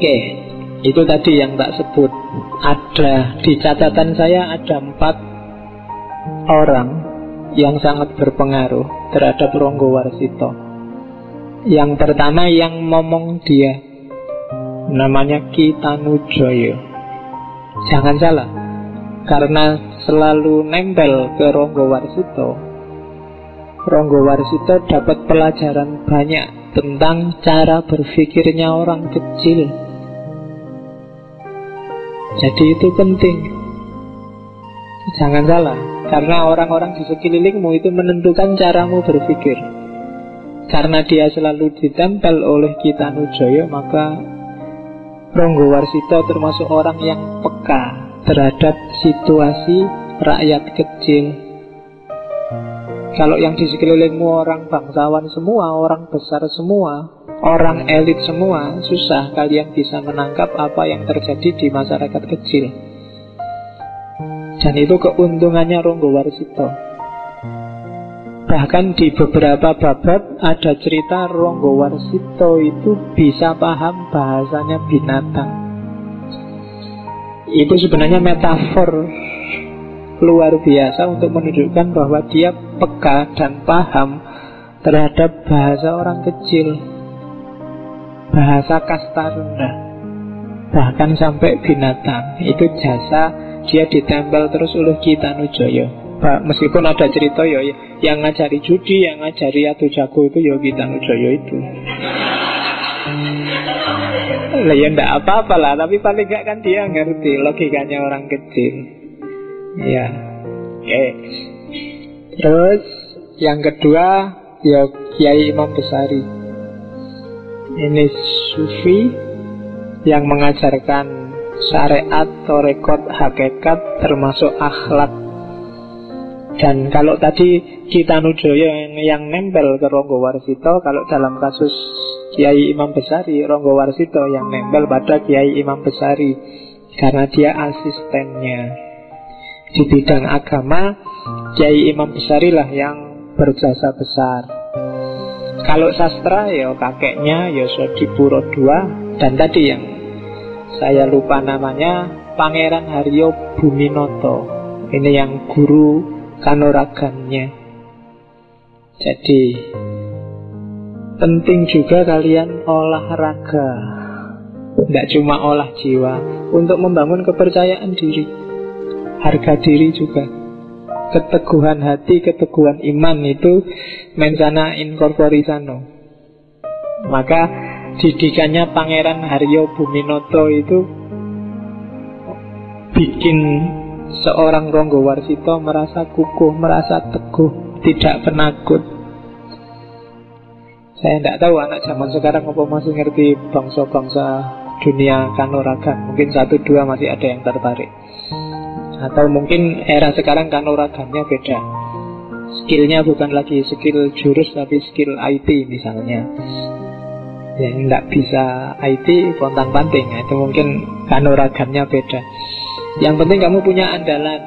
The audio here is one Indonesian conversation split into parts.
Oke, itu tadi yang tak sebut. Ada di catatan saya ada 4 orang yang sangat berpengaruh terhadap Ronggowarsito. Yang pertama yang ngomong dia, namanya Ki Tanujoyo. Jangan salah, karena selalu nempel ke Ronggowarsito, Ronggowarsito dapat pelajaran banyak tentang cara berpikirnya orang kecil. Jadi itu penting. Jangan salah, karena orang-orang di sekelilingmu itu menentukan caramu berpikir. Karena dia selalu ditempel oleh Ki Tanujoyo, maka Ronggowarsito termasuk orang yang peka terhadap situasi rakyat kecil. Kalau yang di sekelilingmu orang bangsawan semua, orang besar semua, orang elit semua, susah kalian bisa menangkap apa yang terjadi di masyarakat kecil. Dan itu keuntungannya Ronggowarsito. Bahkan di beberapa bab ada cerita Ronggowarsito itu bisa paham bahasanya binatang. Itu sebenarnya metafor luar biasa untuk menunjukkan bahwa dia peka dan paham terhadap bahasa orang kecil, bahasa kasta rendah, bahkan sampai binatang. Itu jasa dia ditempel terus oleh Ki Tanujoyo. Meskipun ada cerita ya, yang ngajari judi, yang ngajari adu jago itu ya Ki Tanujoyo itu. Lah ya ndak apa-apa lah, tapi paling gak kan dia ngerti logikanya orang kecil. Ya, oke. Terus yang kedua ya Kiai Imam Besari. Ini sufi yang mengajarkan syariat, tarekat, hakikat, termasuk akhlak. Dan kalau tadi Ki Tanujoyo yang nempel ke Ronggowarsito, kalau dalam kasus Kiai Imam Besari, Ronggowarsito yang nempel pada Kiai Imam Besari karena dia asistennya. Di bidang agama, Kiai Imam Besari lah yang berjasa besar. Kalau sastra ya kakeknya Yosodipuro II. Dan tadi yang saya lupa namanya, Pangeran Haryo Buminoto. Ini yang guru kanuragannya. Jadi penting juga kalian olahraga, tidak cuma olah jiwa, untuk membangun kepercayaan diri, harga diri juga. Keteguhan hati, keteguhan iman itu mensana in corpore sano. Maka didikannya Pangeran Haryo Buminoto itu bikin seorang Ronggowarsito merasa kukuh, merasa teguh, tidak penakut. Saya tidak tahu anak zaman sekarang apa masih ngerti bangsa-bangsa dunia kanuragan. Mungkin 1-2 masih ada yang tertarik. Atau mungkin era sekarang kanuragannya beda. Skillnya bukan lagi skill jurus, tapi skill IT misalnya. Yang tidak bisa IT, pontang-panting. Itu mungkin kanuragannya beda. Yang penting kamu punya andalan,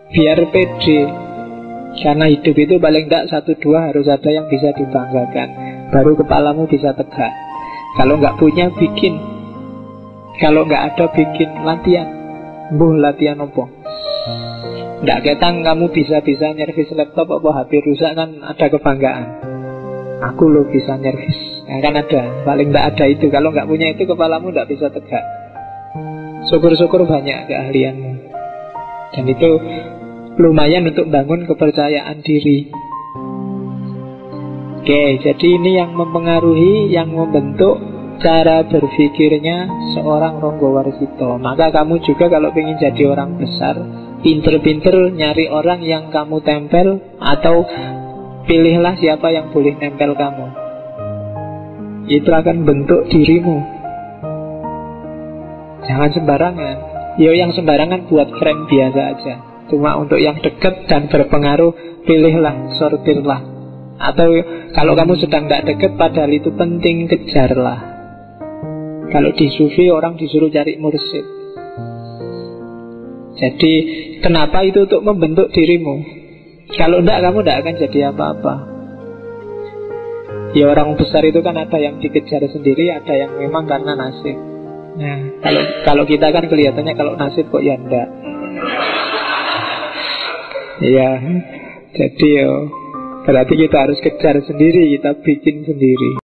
biar pede. Karena hidup itu paling tidak 1-2 harus ada yang bisa dibanggakan, baru kepalamu bisa tegak. Kalau nggak punya, bikin. Kalau nggak ada, bikin. Latihan. Latihan apa? Nggak ketang kamu bisa nyervis laptop apa HP rusak, kan ada kebanggaan. Aku loh bisa nyervis. Kan ada, paling nggak ada itu. Kalau nggak punya itu, kepalamu nggak bisa tegak. Syukur-syukur banyak keahlianmu. Dan itu lumayan untuk bangun kepercayaan diri. Oke, jadi ini yang mempengaruhi, yang membentuk cara berpikirnya seorang Ronggowarsito. Maka kamu juga kalau ingin jadi orang besar, pinter-pinter nyari orang yang kamu tempel, atau pilihlah siapa yang boleh nempel kamu. Itu akan bentuk dirimu. Jangan sembarangan. Yang sembarangan buat friend biasa aja. Cuma untuk yang dekat dan berpengaruh, pilihlah, sortirlah. Atau kalau kamu sedang tidak dekat padahal itu penting, kejarlah. Kalau di sufi orang disuruh cari mursyid. Jadi kenapa itu untuk membentuk dirimu? Kalau tidak, kamu tidak akan jadi apa-apa. Ya orang besar itu kan ada yang dikejar sendiri, ada yang memang karena nasib. Nah, kalau kita kan kelihatannya kalau nasib kok ya enggak. Iya, jadi berarti kita harus kejar sendiri, kita bikin sendiri.